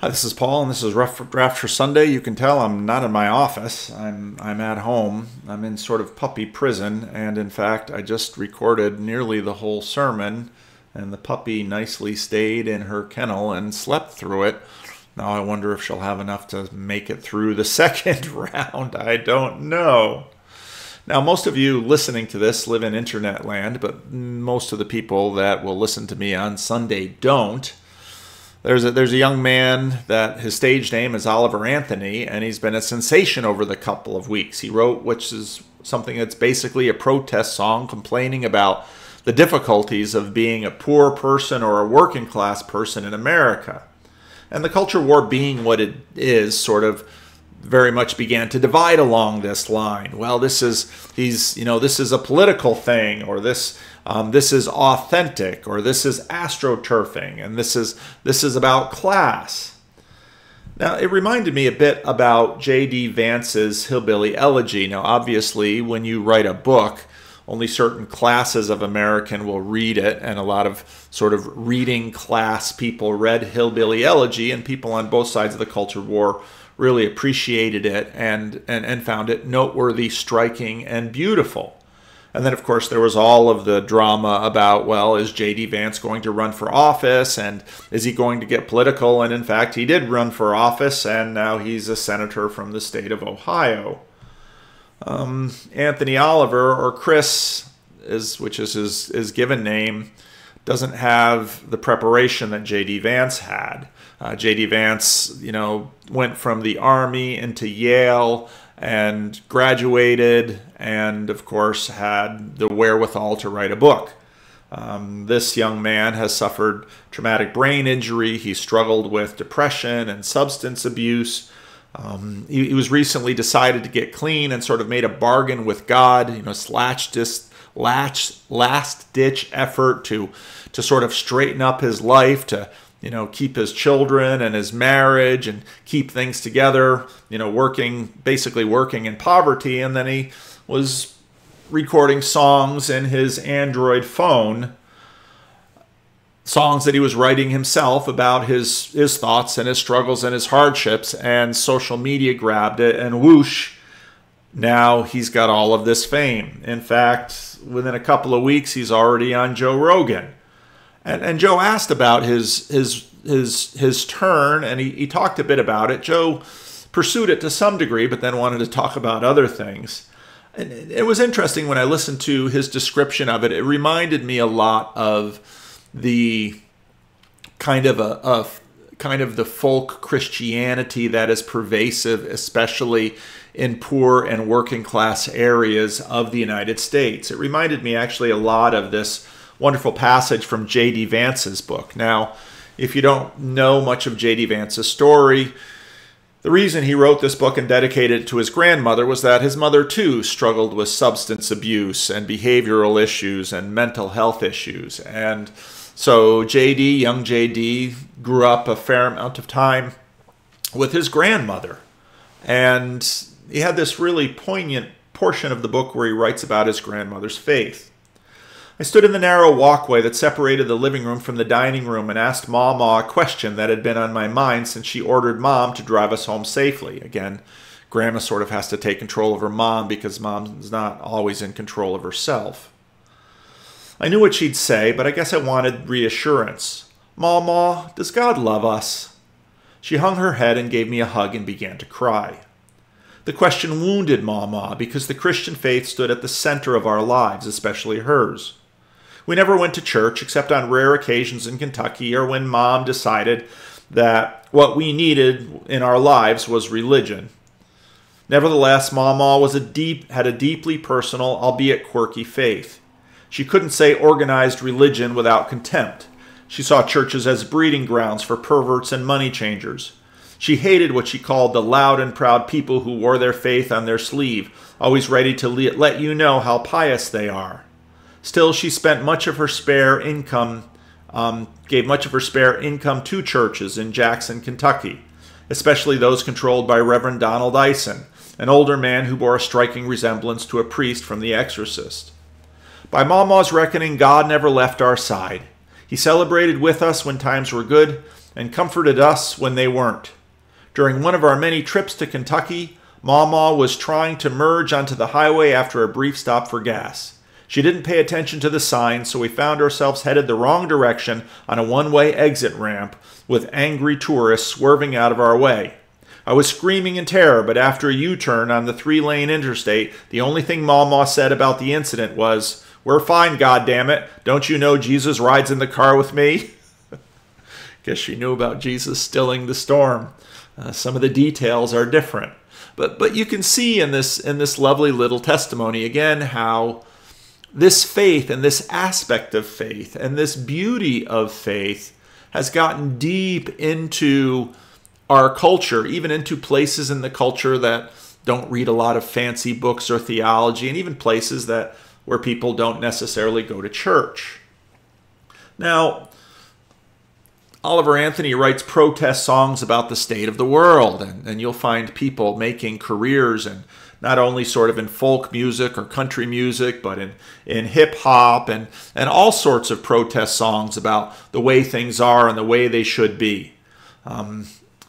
Hi, this is Paul, and this is Rough Draft for Sunday. You can tell I'm not in my office. I'm at home. I'm in sort of puppy prison, and in fact, I just recorded nearly the whole sermon, and the puppy nicely stayed in her kennel and slept through it. Now I wonder if she'll have enough to make it through the second round. I don't know. Now, most of you listening to this live in internet land, but most of the people that will listen to me on Sunday don't. There's a young man that his stage name is Oliver Anthony, and he's been a sensation over the couple of weeks. He wrote, which is something that's basically a protest song complaining about the difficulties of being a poor person or a working class person in America. And the culture war being what it is sort of very much began to divide along this line. Well, this is a political thing, or this is authentic, or this is astroturfing, and this is about class. Now, it reminded me a bit about J.D. Vance's Hillbilly Elegy. Now, obviously, when you write a book, only certain classes of American will read it, and a lot of sort of reading class people read Hillbilly Elegy, and people on both sides of the culture war really appreciated it and found it noteworthy, striking, and beautiful. And then, of course, there was all of the drama about, well, is J.D. Vance going to run for office, and is he going to get political? And in fact, he did run for office, and now he's a senator from the state of Ohio. Anthony Oliver, or Chris, which is his given name, doesn't have the preparation that J.D. Vance had. J.D. Vance, went from the Army into Yale and graduated, and of course had the wherewithal to write a book. This young man has suffered traumatic brain injury. He struggled with depression and substance abuse. He was recently decided to get clean and sort of made a bargain with God, last-ditch effort to sort of straighten up his life, to keep his children and his marriage and keep things together, basically working in poverty. And then he was recording songs in his Android phone, songs that he was writing himself about his thoughts and his struggles and his hardships, and social media grabbed it, and whoosh, now he's got all of this fame. In fact, within a couple of weeks, he's already on Joe Rogan. And Joe asked about his turn, and he talked a bit about it. Joe pursued it to some degree, but then wanted to talk about other things. And it was interesting when I listened to his description of it. It reminded me a lot of the kind of the folk Christianity that is pervasive, especially in poor and working class areas of the United States. It reminded me actually a lot of this wonderful passage from J.D. Vance's book. Now, if you don't know much of J.D. Vance's story, the reason he wrote this book and dedicated it to his grandmother was that his mother, too, struggled with substance abuse and behavioral issues and mental health issues. And so young J.D., grew up a fair amount of time with his grandmother. And he had this really poignant portion of the book where he writes about his grandmother's faith. I stood in the narrow walkway that separated the living room from the dining room and asked Mama a question that had been on my mind since she ordered Mom to drive us home safely. Again, Grandma sort of has to take control of her mom because Mom's not always in control of herself. I knew what she'd say, but I guess I wanted reassurance. Mama, does God love us? She hung her head and gave me a hug and began to cry. The question wounded Mama because the Christian faith stood at the center of our lives, especially hers. We never went to church except on rare occasions in Kentucky, or when Mom decided that what we needed in our lives was religion. Nevertheless, Mama had a deeply personal, albeit quirky faith. She couldn't say organized religion without contempt. She saw churches as breeding grounds for perverts and money changers. She hated what she called the loud and proud people who wore their faith on their sleeve, always ready to let you know how pious they are. Still, she spent much of her spare income, gave much of her spare income to churches in Jackson, Kentucky, especially those controlled by Reverend Donald Eisen, an older man who bore a striking resemblance to a priest from The Exorcist. By Mama's reckoning, God never left our side. He celebrated with us when times were good, and comforted us when they weren't. During one of our many trips to Kentucky, Mama was trying to merge onto the highway after a brief stop for gas. She didn't pay attention to the signs, so we found ourselves headed the wrong direction on a one-way exit ramp with angry tourists swerving out of our way. I was screaming in terror, but after a U-turn on the 3-lane interstate, the only thing Mama said about the incident was, "We're fine, goddammit. Don't you know Jesus rides in the car with me?" Guess she knew about Jesus stilling the storm. Some of the details are different. But you can see in this lovely little testimony again how this faith and this aspect of faith and this beauty of faith has gotten deep into our culture, even into places in the culture that don't read a lot of fancy books or theology, and even places where people don't necessarily go to church. Now, Oliver Anthony writes protest songs about the state of the world, and you'll find people making careers and not only sort of in folk music or country music, but in hip-hop and all sorts of protest songs about the way things are and the way they should be.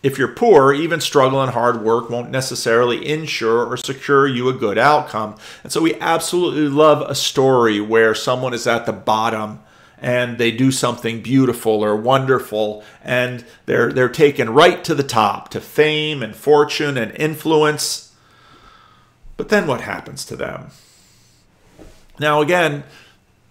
If you're poor, even struggle and hard work won't necessarily ensure or secure you a good outcome. And so we absolutely love a story where someone is at the bottom and they do something beautiful or wonderful, and they're taken right to the top, to fame and fortune and influence. But then what happens to them? Now again,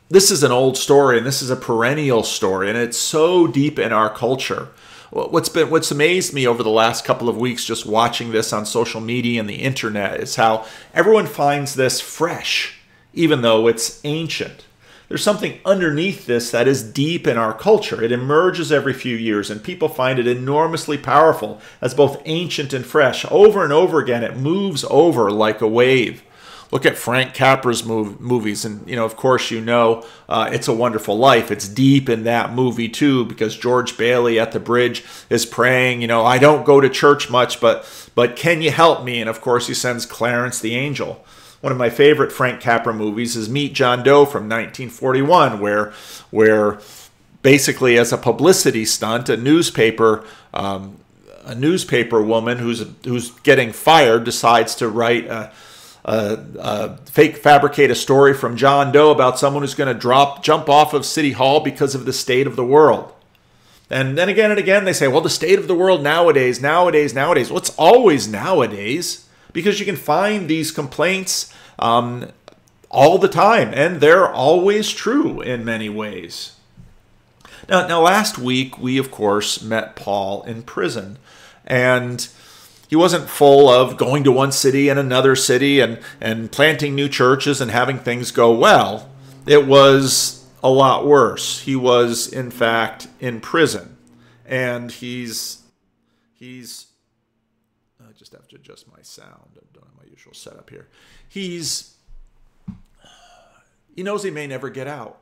this is an old story, and this is a perennial story, and it's so deep in our culture. What's amazed me over the last couple of weeks just watching this on social media and the internet is how everyone finds this fresh, even though it's ancient. There's something underneath this that is deep in our culture. It emerges every few years, and people find it enormously powerful as both ancient and fresh. Over and over again, it moves over like a wave. Look at Frank Capra's movies, and of course, It's a Wonderful Life. It's deep in that movie too, because George Bailey at the bridge is praying, I don't go to church much, but can you help me? And of course, he sends Clarence the angel. One of my favorite Frank Capra movies is Meet John Doe from 1941, where basically as a publicity stunt, a newspaper woman who's getting fired decides to write fabricate a story from John Doe about someone who's going to jump off of City Hall because of the state of the world. And then again and again they say, well, the state of the world nowadays. Well, it's always nowadays, because you can find these complaints all the time, and they're always true in many ways. Now last week we of course met Paul in prison, and he wasn't full of going to one city and another city and planting new churches and having things go well. It was a lot worse. He was, in fact, in prison. And he's I just have to adjust my sound. I don't have my usual setup here. He knows he may never get out.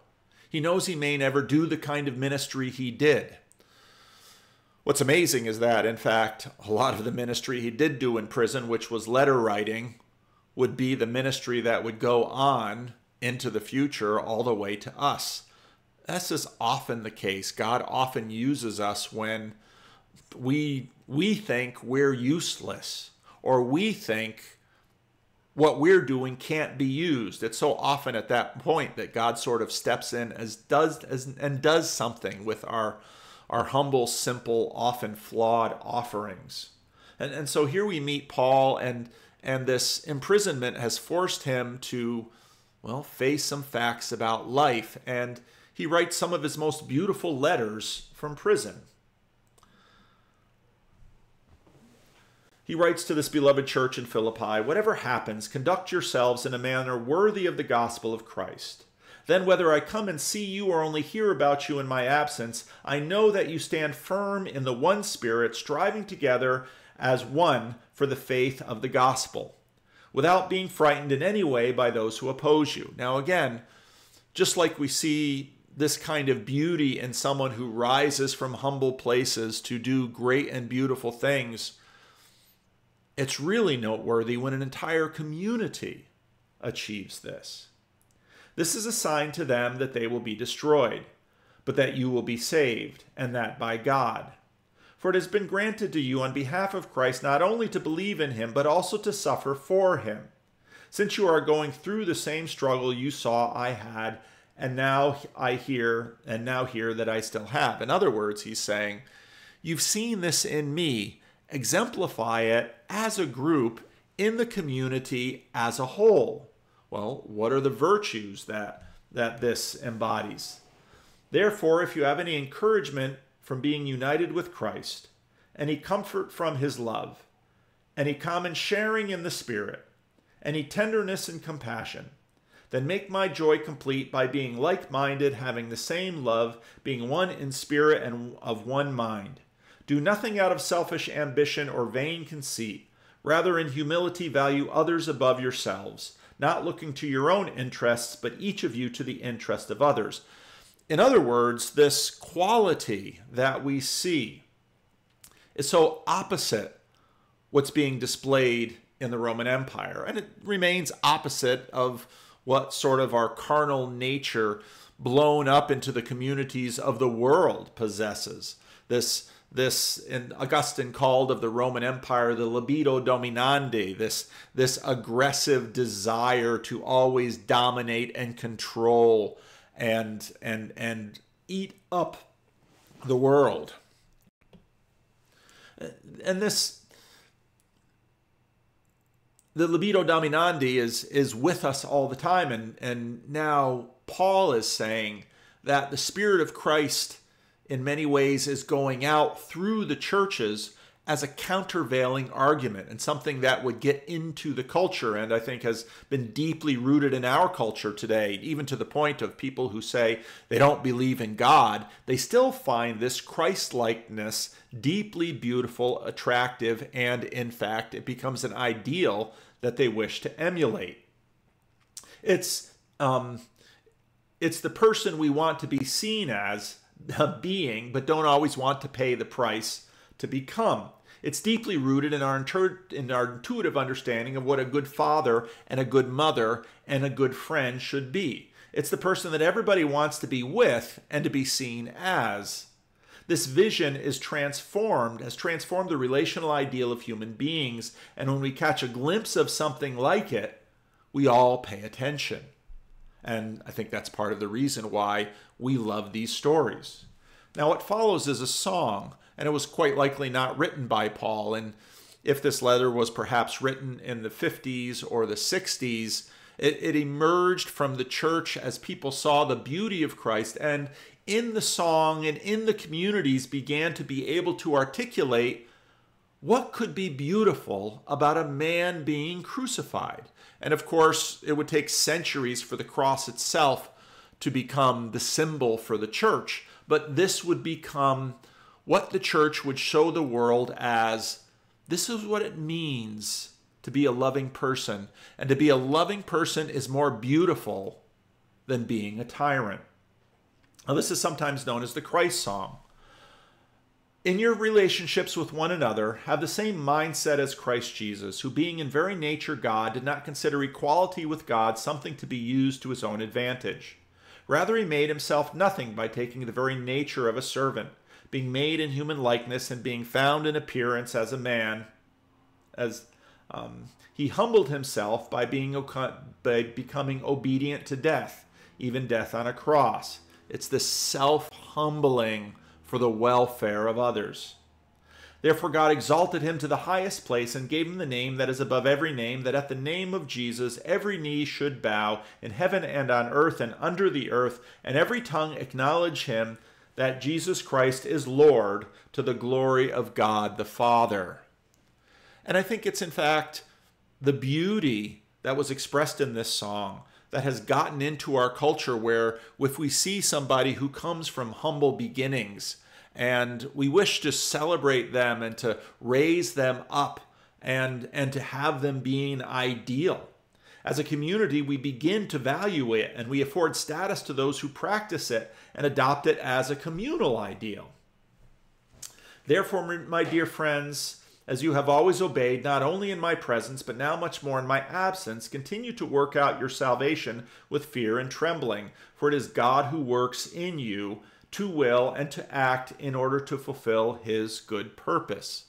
He knows he may never do the kind of ministry he did. What's amazing is that, in fact, a lot of the ministry he did do in prison, which was letter writing, would be the ministry that would go on into the future all the way to us. This is often the case. God often uses us when we think we're useless, or we think what we're doing can't be used. It's so often at that point that God sort of steps in and does something with our humble, simple, often flawed offerings. And so here we meet Paul, and this imprisonment has forced him to, face some facts about life. And he writes some of his most beautiful letters from prison. He writes to this beloved church in Philippi, "Whatever happens, conduct yourselves in a manner worthy of the gospel of Christ. Then whether I come and see you or only hear about you in my absence, I know that you stand firm in the one Spirit, striving together as one for the faith of the gospel, without being frightened in any way by those who oppose you." Now again, just like we see this kind of beauty in someone who rises from humble places to do great and beautiful things, it's really noteworthy when an entire community achieves this. "This is a sign to them that they will be destroyed, but that you will be saved, and that by God. For it has been granted to you on behalf of Christ not only to believe in him, but also to suffer for him, since you are going through the same struggle you saw I had, and now hear that I still have. In other words, he's saying, you've seen this in me. Exemplify it as a group in the community as a whole. Well, what are the virtues that this embodies? Therefore, if you have any encouragement from being united with Christ, any comfort from his love, any common sharing in the Spirit, any tenderness and compassion, then make my joy complete by being like-minded, having the same love, being one in spirit and of one mind. Do nothing out of selfish ambition or vain conceit. Rather, in humility, value others above yourselves, not looking to your own interests, but each of you to the interest of others. In other words, this quality that we see is so opposite what's being displayed in the Roman Empire. And it remains opposite of what sort of our carnal nature blown up into the communities of the world possesses. This and Augustine called of the Roman Empire the libido dominandi, this aggressive desire to always dominate and control and eat up the world. And the libido dominandi is with us all the time. And now Paul is saying that the Spirit of Christ in many ways is going out through the churches as a countervailing argument and something that would get into the culture, and I think has been deeply rooted in our culture today, even to the point of people who say they don't believe in God. They still find this Christ-likeness deeply beautiful, attractive, and in fact, it becomes an ideal that they wish to emulate. It's the person we want to be seen as being, but don't always want to pay the price to become. It's deeply rooted in our intuitive understanding of what a good father and a good mother and a good friend should be. It's the person that everybody wants to be with and to be seen as. This vision has transformed the relational ideal of human beings, and when we catch a glimpse of something like it, we all pay attention. And I think that's part of the reason why we love these stories. Now, what follows is a song, and it was quite likely not written by Paul. And if this letter was perhaps written in the 50s or the 60s, it emerged from the church as people saw the beauty of Christ, and in the song and in the communities began to be able to articulate what could be beautiful about a man being crucified. And of course, it would take centuries for the cross itself to become the symbol for the church. But this would become what the church would show the world as, this is what it means to be a loving person. And to be a loving person is more beautiful than being a tyrant. Now, this is sometimes known as the Christ song. In your relationships with one another, have the same mindset as Christ Jesus, who being in very nature God, did not consider equality with God something to be used to his own advantage. Rather, he made himself nothing by taking the very nature of a servant, being made in human likeness and being found in appearance as a man. He humbled himself by becoming obedient to death, even death on a cross. It's this self-humbling for the welfare of others. Therefore God exalted him to the highest place and gave him the name that is above every name, that at the name of Jesus every knee should bow in heaven and on earth and under the earth, and every tongue acknowledge him, that Jesus Christ is Lord, to the glory of God the Father. And I think it's in fact the beauty that was expressed in this song that has gotten into our culture, where if we see somebody who comes from humble beginnings and we wish to celebrate them and to raise them up and to have them being ideal. As a community, we begin to value it, and we afford status to those who practice it and adopt it as a communal ideal. Therefore, my dear friends, as you have always obeyed, not only in my presence, but now much more in my absence, continue to work out your salvation with fear and trembling, for it is God who works in you to will, and to act in order to fulfill his good purpose.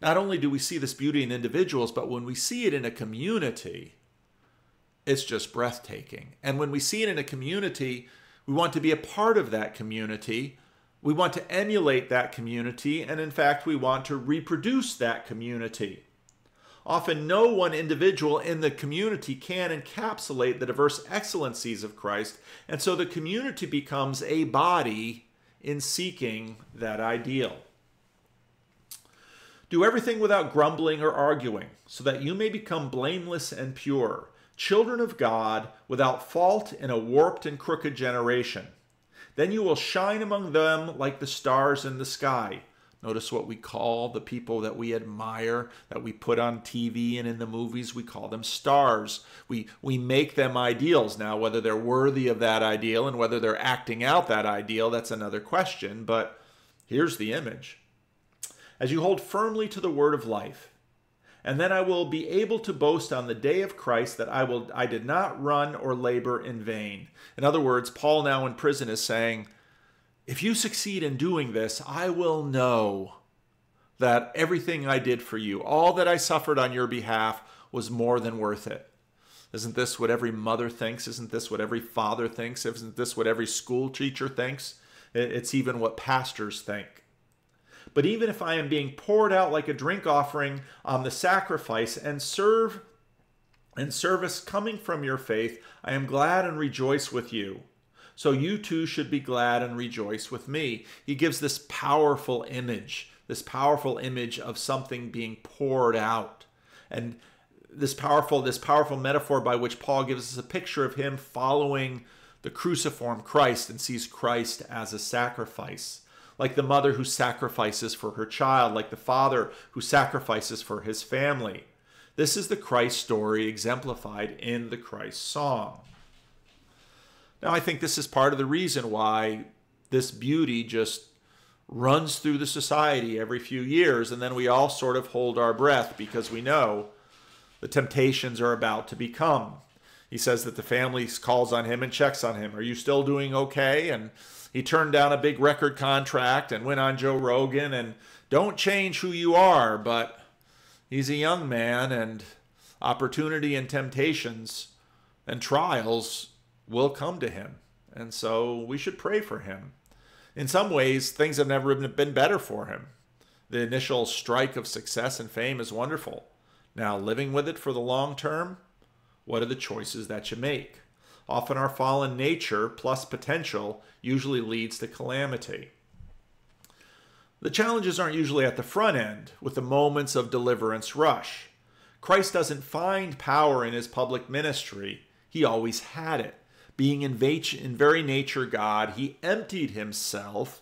Not only do we see this beauty in individuals, but when we see it in a community, it's just breathtaking. And when we see it in a community, we want to be a part of that community. We want to emulate that community, and in fact, we want to reproduce that community. Often, no one individual in the community can encapsulate the diverse excellencies of Christ, and so the community becomes a body in seeking that ideal. Do everything without grumbling or arguing, so that you may become blameless and pure, children of God, without fault in a warped and crooked generation. Then you will shine among them like the stars in the sky. Notice what we call the people that we admire, that we put on TV and in the movies, we call them stars. We make them ideals. Now, whether they're worthy of that ideal and whether they're acting out that ideal, that's another question, but here's the image. As you hold firmly to the word of life, and then I will be able to boast on the day of Christ that I did not run or labor in vain. In other words, Paul, now in prison, is saying, if you succeed in doing this, I will know that everything I did for you, all that I suffered on your behalf, was more than worth it. Isn't this what every mother thinks? Isn't this what every father thinks? Isn't this what every school teacher thinks? It's even what pastors think. But even if I am being poured out like a drink offering on the sacrifice and service coming from your faith, I am glad and rejoice with you. So you too should be glad and rejoice with me. He gives this powerful image of something being poured out. And this powerful metaphor by which Paul gives us a picture of him following the cruciform Christ and sees Christ as a sacrifice. Like the mother who sacrifices for her child, like the father who sacrifices for his family. This is the Christ story exemplified in the Christ song. Now, I think this is part of the reason why this beauty just runs through the society every few years, and then we all sort of hold our breath because we know the temptations are about to become. He says that the family calls on him and checks on him. Are you still doing okay? And he turned down a big record contract and went on Joe Rogan, and don't change who you are, but he's a young man, and opportunity and temptations and trials will come to him. And so we should pray for him. In some ways, things have never been better for him. The initial strike of success and fame is wonderful. Now, living with it for the long term, what are the choices that you make? Often our fallen nature plus potential usually leads to calamity. The challenges aren't usually at the front end with the moments of deliverance rush. Christ doesn't find power in his public ministry. He always had it. Being in very nature God, he emptied himself,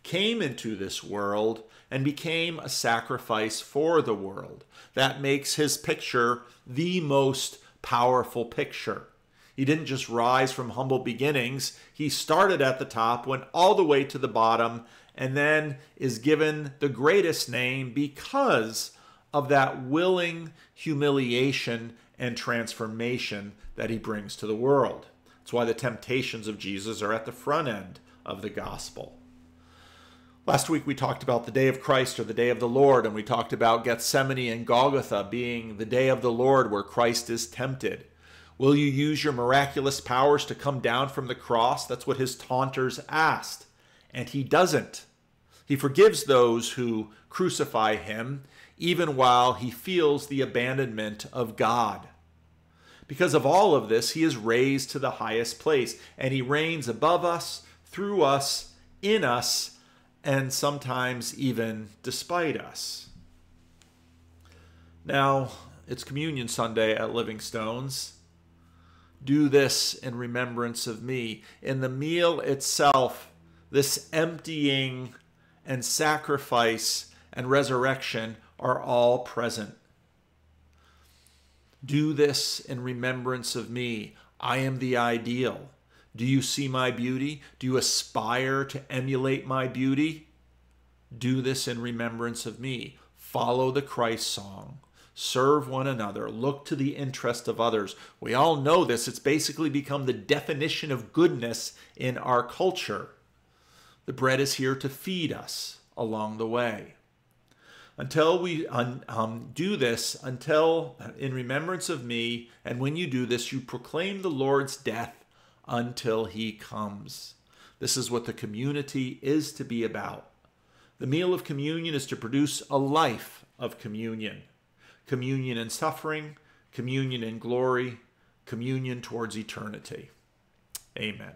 came into this world, and became a sacrifice for the world. That makes his picture the most powerful picture. He didn't just rise from humble beginnings. He started at the top, went all the way to the bottom, and then is given the greatest name because of that willing humiliation and transformation that he brings to the world. That's why the temptations of Jesus are at the front end of the gospel. Last week we talked about the day of Christ or the day of the Lord, and we talked about Gethsemane and Golgotha being the day of the Lord where Christ is tempted. Will you use your miraculous powers to come down from the cross? That's what his taunters asked. And he doesn't. He forgives those who crucify him, even while he feels the abandonment of God. Because of all of this, he is raised to the highest place, and he reigns above us, through us, in us, and sometimes even despite us. Now, it's Communion Sunday at Living Stones. Do this in remembrance of me. In the meal itself, this emptying and sacrifice and resurrection are all present. Do this in remembrance of me. I am the ideal. Do you see my beauty? Do you aspire to emulate my beauty? Do this in remembrance of me. Follow the Christ song. Serve one another. Look to the interest of others. We all know this. It's basically become the definition of goodness in our culture. The bread is here to feed us along the way. Until we do this, until in remembrance of me, and when you do this, you proclaim the Lord's death until he comes. This is what the community is to be about. The meal of communion is to produce a life of communion. Communion in suffering, communion in glory, communion towards eternity. Amen.